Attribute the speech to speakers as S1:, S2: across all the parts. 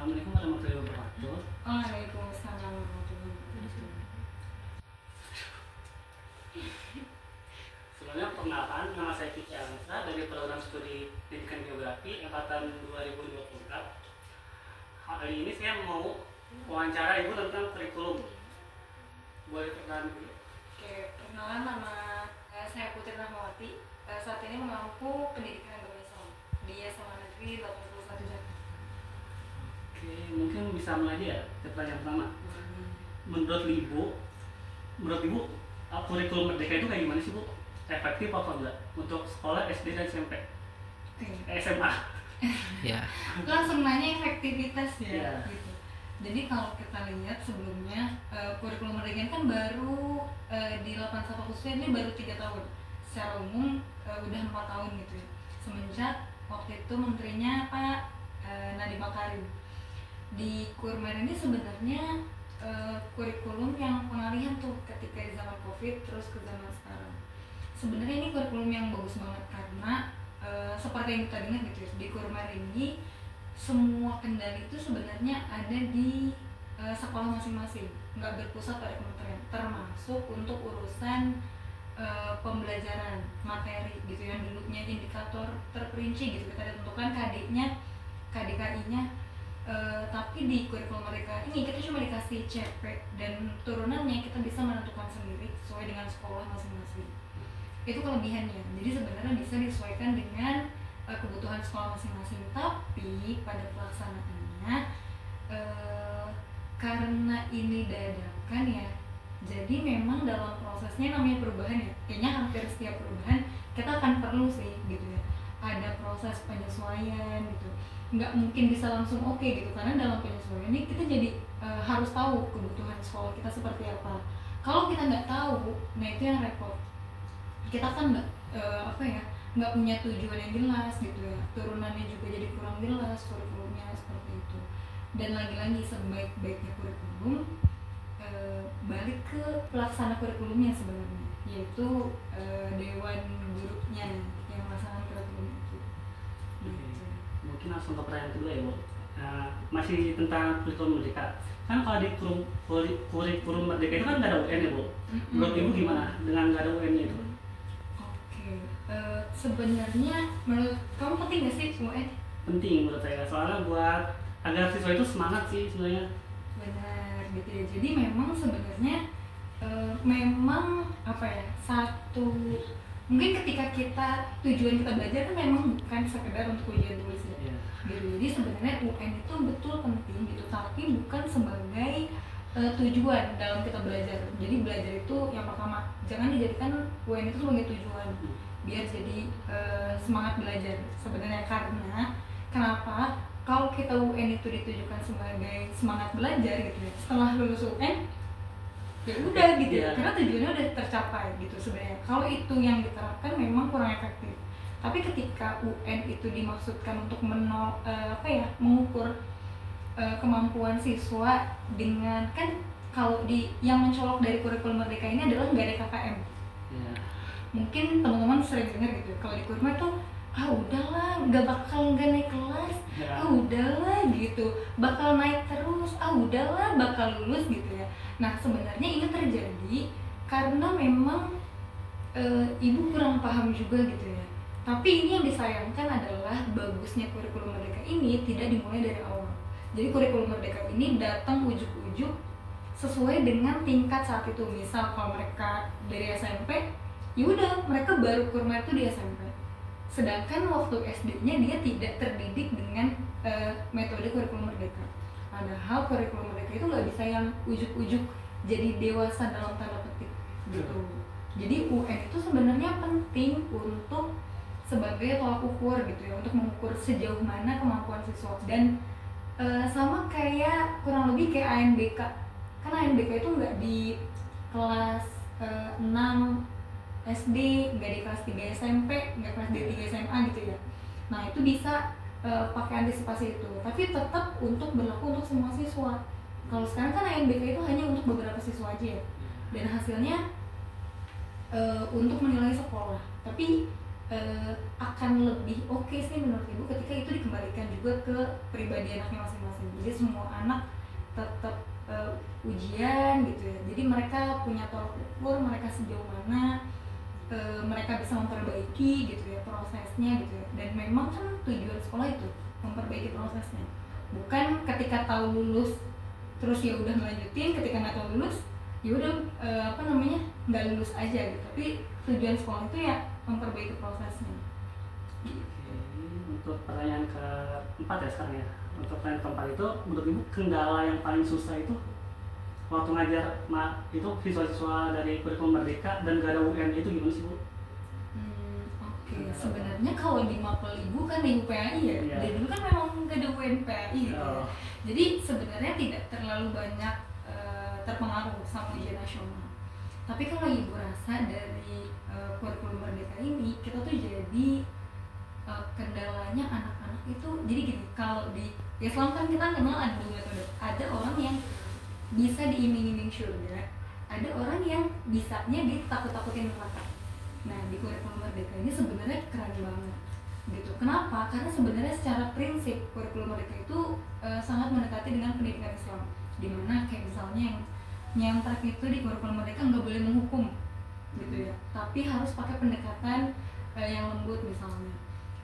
S1: Assalamualaikum warahmatullahi wabarakatuh.
S2: Waalaikumsalam warahmatullahi wabarakatuh.
S1: Sebelumnya perkenalkan, nama saya Kiki Alamsa dari program studi pendidikan geografi angkatan 2024. Hari ini saya mau wawancara ibu tentang kurikulum. Boleh perkenalan dulu?
S2: Oke, perkenalan, nama saya Putri Rahmawati. Saat ini mengampu pendidikan agama Islam di SMA Negeri 81 Jakarta.
S1: Oke, mungkin bisa mulai ya. Pertanyaan pertama. Menurut ibu, kurikulum merdeka itu kayak gimana sih bu? Efektif apa enggak untuk sekolah SD dan SMP? SMA.
S3: Ya.
S2: Langsung nanya efektivitas ya.
S1: Iya.
S2: Gitu. Jadi kalau kita lihat sebelumnya kurikulum merdeka kan baru di 81 khususnya ini baru 3 tahun. Secara umum udah 4 tahun gitu ya. Semenjak waktu itu menterinya Pak Nadiem Makarim. Di Kurmer ini sebenarnya kurikulum yang pengalihan tuh ketika di zaman Covid terus ke zaman sekarang. Sebenarnya ini kurikulum yang bagus banget karena seperti yang kita dengar gitu ya, di Kurmer ini semua kendali itu sebenarnya ada di sekolah masing-masing, nggak berpusat pada kementerian, termasuk untuk urusan pembelajaran materi gitu yang dulunya indikator terperinci gitu kita tentukan KD-nya, KDKI-nya. Tapi di kurikulum mereka ini kita cuma dikasih CP dan turunannya kita bisa menentukan sendiri sesuai dengan sekolah masing-masing. Itu kelebihannya. Jadi sebenarnya bisa disesuaikan dengan kebutuhan sekolah masing-masing. Tapi pada pelaksanaannya karena ini dadakan ya, jadi memang dalam prosesnya namanya perubahan ya. Kayaknya hampir setiap perubahan kita akan perlu sih gitu ya. Ada proses penyesuaian gitu. Nggak mungkin bisa langsung oke gitu karena dalam penyesuaian ini kita jadi harus tahu kebutuhan sekolah kita seperti apa. Kalau kita nggak tahu, nah itu yang repot. Kita kan nggak punya tujuan yang jelas gitu ya. Turunannya juga jadi kurang jelas kurikulumnya seperti itu. Dan lagi-lagi sebaik-baiknya kurikulum balik ke pelaksana kurikulumnya sebenarnya, yaitu dewan gurunya yang melaksanakan kurikulum itu.
S1: Mungkin langsung ke pertanyaan kedua ya bu. Masih tentang kurikulum merdeka. Kan kalau di kurikulum merdeka itu kan nggak ada UN ya bu. Menurut ibu gimana dengan nggak ada UN itu?
S2: Oke, sebenarnya menurut kamu penting nggak sih UN?
S1: Penting menurut saya, soalnya buat agar siswa itu semangat sih sebenarnya.
S2: Benar gitu ya. Jadi memang sebenarnya memang apa ya, satu mungkin ketika tujuan kita belajar kan memang bukan sekedar untuk ujian tulis ya.
S1: Yeah.
S2: Gitu. Jadi sebenarnya UN itu betul penting gitu, tapi bukan sebagai tujuan dalam kita belajar. Jadi belajar itu yang pertama, jangan dijadikan UN itu sebagai tujuan biar jadi semangat belajar sebenarnya. Karena kenapa? Kalau kita UN itu ditujukan sebagai semangat belajar gitu ya, setelah lulus UN ya udah gitu ya, karena tujuannya udah tercapai gitu sebenarnya. Kalau itu yang diterapkan memang kurang efektif. Tapi ketika UN itu dimaksudkan untuk mengukur kemampuan siswa dengan, kan kalau yang mencolok dari kurikulum merdeka ini adalah nggak ada KKM.
S1: Yeah.
S2: Mungkin teman-teman sering dengar gitu kalau di Kurma tuh udahlah nggak bakal nggak naik kelas, udahlah gitu bakal naik terus, udahlah bakal lulus gitu ya. Nah sebenarnya ini terjadi karena memang ibu kurang paham juga gitu ya. Tapi ini yang disayangkan adalah bagusnya kurikulum merdeka ini tidak dimulai dari awal. Jadi kurikulum merdeka ini datang ujuk-ujuk sesuai dengan tingkat saat itu. Misal kalau mereka dari SMP, yaudah mereka baru kurma itu di SMP. Sedangkan waktu SD-nya dia tidak terdidik dengan metode kurikulum merdeka. Padahal kurikulum merdeka itu nggak bisa yang ujuk-ujuk jadi dewasa dalam tanda petik gitu. Jadi UN itu sebenarnya penting untuk sebagai tolak ukur gitu ya, untuk mengukur sejauh mana kemampuan siswa. Dan sama kayak kurang lebih kayak ANBK. Kan ANBK itu nggak di kelas 6 SD, nggak di kelas 3 SMP, nggak kelas 3 SMA gitu ya. Nah itu bisa pakai antisipasi itu, tapi tetap untuk berlaku untuk semua siswa. Kalau sekarang kan ANBK itu hanya untuk beberapa siswa aja ya, dan hasilnya untuk menilai sekolah. Tapi akan lebih oke sih menurut ibu ketika itu dikembalikan juga ke pribadi anaknya masing-masing. Jadi semua anak tetap ujian gitu ya. Jadi mereka punya tolak ukur mereka sejauh mana mereka bisa memperbaiki gitu ya prosesnya gitu ya. Dan memang kan tujuan sekolah itu memperbaiki prosesnya. Bukan ketika tahu lulus terus ya udah melanjutin, ketika nggak tahu lulus ya udah nggak lulus aja gitu. Tapi tujuan sekolah itu ya memperbaiki prosesnya.
S1: Untuk pertanyaan keempat ya sekarang ya. Untuk pertanyaan keempat itu, menurut ibu kendala yang paling susah itu waktu ngajar itu siswa-siswa dari kurikulum Merdeka dan gak ada UN itu gimana sih bu?
S2: Oke. Sebenarnya kalau di mapel ibu kan di UPAI ya,
S1: Iya.
S2: dari dulu kan memang gak ada UN PAI gitu ya.
S1: Oh.
S2: Jadi sebenarnya tidak terlalu banyak terpengaruh sama ujian nasional. Tapi kalau ibu rasa dari kurikulum Merdeka ini kita tuh jadi kendalanya anak-anak itu jadi gini, kalau di Islam kan kita kenal ada dua metode. Ada orang yang bisa diiming-iming surga, ada orang yang bisanya ditakut-takutin neraka. Nah di kurikulum Merdeka ini sebenarnya keren banget gitu. Kenapa? Karena sebenarnya secara prinsip kurikulum Merdeka itu sangat mendekati dengan pendidikan Islam, dimana kayak misalnya yang nyentrak itu di kurikulum Merdeka nggak boleh menghukum gitu ya, tapi harus pakai pendekatan yang lembut misalnya.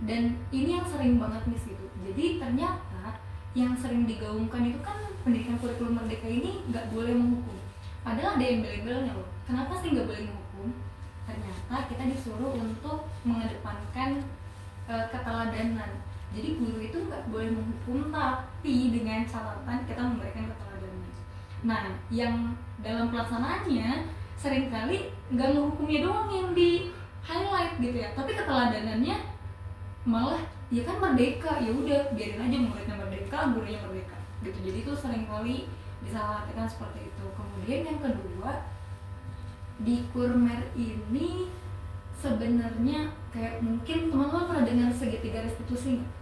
S2: Dan ini yang sering banget miss gitu. Jadi ternyata yang sering digaungkan itu kan pendidikan kurikulum Merdeka ini nggak boleh menghukum. Padahal ada embel-embelnya loh. Kenapa sih nggak boleh menghukum? Ternyata kita disuruh untuk mengedepankan keteladanan. Jadi guru itu nggak boleh menghukum, tapi dengan catatan kita memberikan keteladanan. Nah, yang dalam pelaksanaannya seringkali nggak menghukumnya doang yang di highlight gitu ya, tapi keteladanannya malah ya kan merdeka, ya udah biarin aja muridnya merdeka, gurunya merdeka gitu. Jadi itu seringkali disalahartikan seperti itu. Kemudian yang kedua, di Kurmer ini sebenarnya kayak mungkin teman-teman pernah dengar segitiga restitusi nggak?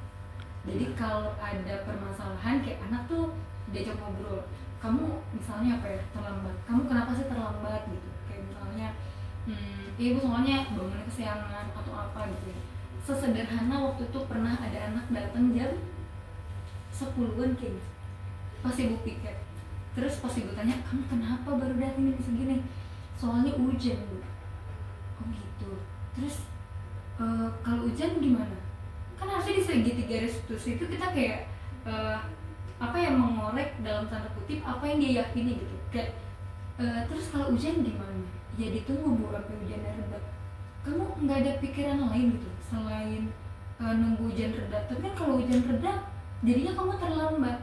S2: Jadi kalau ada permasalahan kayak anak tuh diajak ngobrol, kamu misalnya apa ya, terlambat, kamu kenapa sih terlambat gitu, kayak misalnya ibu soalnya bangunnya kesiangan atau apa gitu ya. Sesederhana waktu itu pernah ada anak datang jam 10-an kayak gitu, pas ibu piket. Terus pas ibu tanya, kamu kenapa baru datang jam segini? Soalnya hujan bu. Oh gitu. Terus kalau hujan gimana? Kan harusnya di segitiga restitusi itu kita kayak mengorek dalam tanda kutip apa yang dia yakini gitu. Kayak terus kalau hujan gimana? Ya ditunggu bu sampai hujannya reda. Kamu nggak ada pikiran lain gitu selain nunggu hujan reda? Tapi kan kalau hujan reda jadinya kamu terlambat.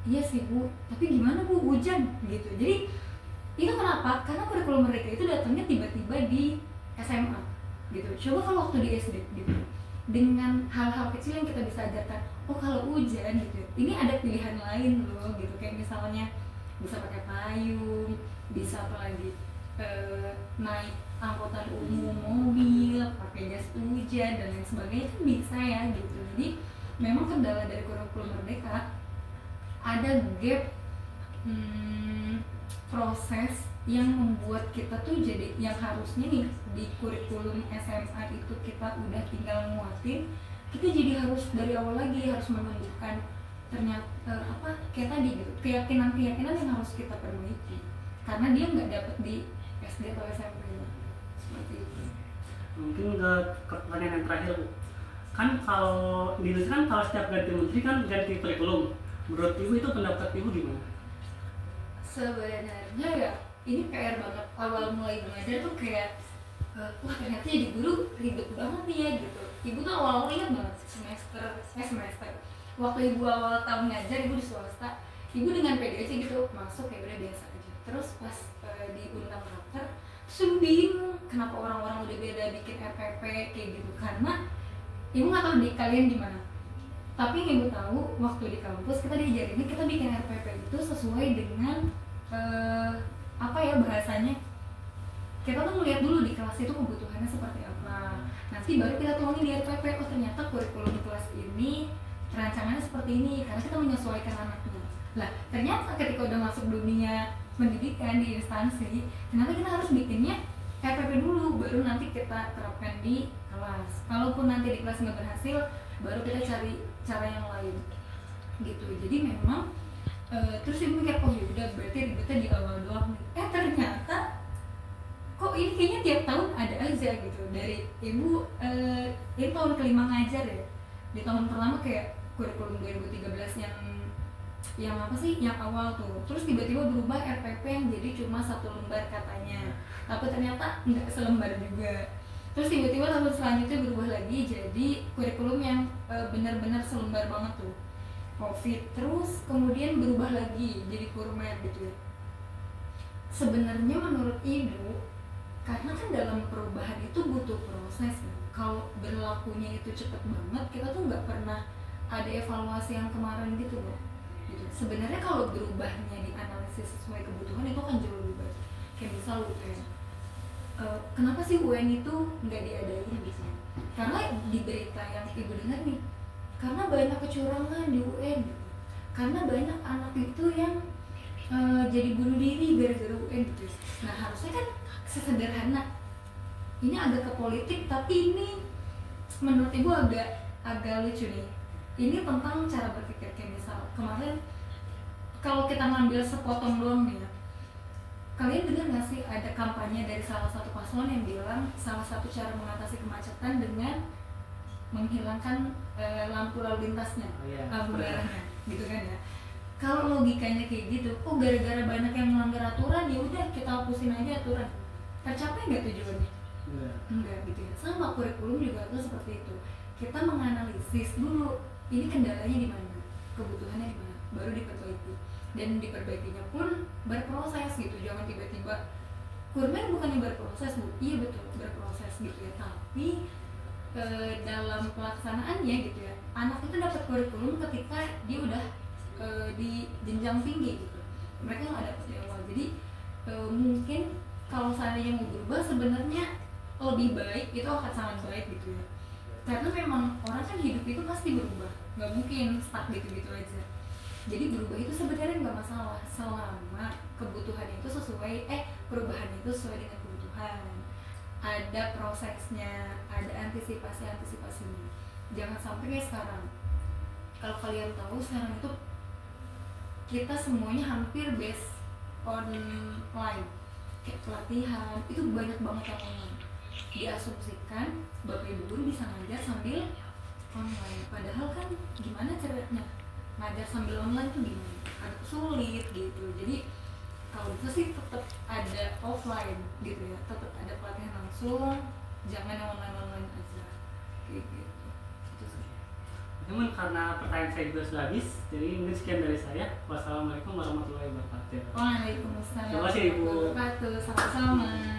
S2: Iya sih bu, tapi gimana bu hujan gitu. Jadi itu kenapa? Karena kurikulum mereka itu datangnya tiba-tiba di SMA gitu. Coba kalau waktu di SD gitu, dengan hal-hal kecil yang kita bisa ajarkan. Oh kalau hujan gitu, ini ada pilihan lain loh gitu. Kayak misalnya bisa pakai payung, bisa apa lagi, naik angkutan umum, mobil, pakai jas hujan dan lain sebagainya itu bisa ya gitu. Jadi memang kendala dari kurikulum Merdeka ada gap proses yang membuat kita tuh jadi yang harusnya nih di kurikulum SMA itu kita udah tinggal nguatin, kita jadi harus dari awal lagi harus menumbuhkan ternyata kayak tadi gitu, keyakinan yang harus kita perbaiki karena dia nggak dapet di SD atau SMP seperti itu.
S1: Mungkin ke pertanyaan yang terakhir bu, kan kalau di Indonesia kan kalau setiap ganti menteri kan ganti kurikulum. Menurut ibu itu pendapat ibu gimana?
S2: Sebenarnya ya ini PR banget. Awal mulai belajar tuh kayak wah ternyata jadi guru ribet banget nih ya gitu. Ibu tuh awal ingat banget semester waktu ibu awal tahun ngajar, ibu di swasta, ibu dengan pede aja gitu masuk kayak udah biasa aja. Terus pas diundang raker, terus bingung kenapa orang-orang udah beda bikin RPP kayak gitu, karena ibu nggak tahu di kalian gimana. Tapi yang ibu tahu waktu di kampus kita diajarin kita bikin RPP itu sesuai dengan bahasanya. Kita tuh ngeliat dulu di kelas itu kebutuhannya seperti apa. Nanti baru kita tuangin di RPP. Oh ternyata kurikulum kelas ini rancangannya seperti ini karena kita menyesuaikan anaknya. Lah ternyata ketika udah masuk dunia pendidikan di instansi, ternyata kita harus bikinnya RPP dulu, baru nanti kita terapkan di kelas. Kalaupun nanti di kelas nggak berhasil, baru kita cari cara yang lain gitu. Jadi memang terus ibu mikir, oh yaudah berarti ribetnya di awal doang. Ternyata kok ini kayaknya tiap tahun ada aja gitu. Dari ibu ini tahun kelima ngajar ya. Di tahun pertama kayak kurikulum 2013 yang apa sih, yang awal tuh, terus tiba-tiba berubah RPP yang jadi cuma 1 lembar katanya, tapi ternyata nggak selembar juga. Terus tiba-tiba tahun selanjutnya berubah lagi jadi kurikulum yang benar-benar selembar banget tuh, COVID. Terus kemudian berubah lagi jadi kurmer gitu ya. Sebenarnya menurut ibu, karena kan dalam perubahan itu butuh proses ya. Kalau berlakunya itu cepet banget, kita tuh nggak pernah ada evaluasi yang kemarin gitu loh. Gitu. Sebenarnya kalau berubahnya dianalisis sesuai kebutuhan itu kan jauh lebih baik. Kayak misal UN, kenapa sih UN itu nggak diadain gitu? Karena di berita yang ibu dengar nih, karena banyak kecurangan di UN gitu. Karena banyak anak itu yang jadi bunuh diri gara-gara UN gitu. Nah harusnya kan sesederhana ini, agak ke politik tapi ini menurut ibu agak lucu nih. Ini tentang cara berpikir. Kayak misal kemarin kalau kita ngambil sepotong doang nih ya, kalian dengar nggak sih ada kampanye dari salah satu paslon yang bilang salah satu cara mengatasi kemacetan dengan menghilangkan lampu lalu lintasnya, lampu merahnya gitu kan ya. Kalau logikanya kayak gitu, oh gara-gara banyak yang melanggar aturan ya udah kita hapusin aja aturan, tercapai nggak tujuannya? Enggak gitu ya. Sama kurikulum juga tuh seperti itu. Kita menganalisis dulu ini kendalanya di mana, kebutuhannya di mana, baru diperbaiki. Dan diperbaikinya pun berproses gitu. Jangan tiba-tiba kurmen bukannya berproses bu, iya betul berproses gitu ya. Tapi dalam pelaksanaannya gitu ya, anak itu dapat kurikulum ketika dia udah di jenjang tinggi gitu. Mereka nggak dapat di awal. Jadi mungkin kalau seandainya mau berubah sebenarnya lebih baik, itu akan sangat baik gitu ya. Karena memang orang kan hidup itu pasti berubah, nggak mungkin stuck gitu-gitu aja. Jadi berubah itu sebenarnya nggak masalah selama kebutuhannya itu sesuai, perubahannya itu sesuai dengan kebutuhan. Ada prosesnya, ada antisipasinya. Jangan sampai kayak sekarang. Kalau kalian tahu sekarang itu kita semuanya hampir based online, kayak pelatihan itu banyak banget yang online. Diasumsikan bapak ibu guru bisa ngajar sambil online, padahal kan gimana caranya ngajar sambil online tuh gimana, agak sulit gitu. Jadi kalau bisa sih tetap ada offline gitu ya, tetap ada pelatihan langsung, jangan yang online aja kayak gitu. Itu sih.
S1: Namun karena pertanyaan saya juga sudah habis, jadi mungkin sekian dari saya. Wassalamualaikum warahmatullahi wabarakatuh.
S2: Waalaikumsalam
S1: Terima kasih Ibu.
S2: warahmatullahi wabarakatuh. Sama-sama.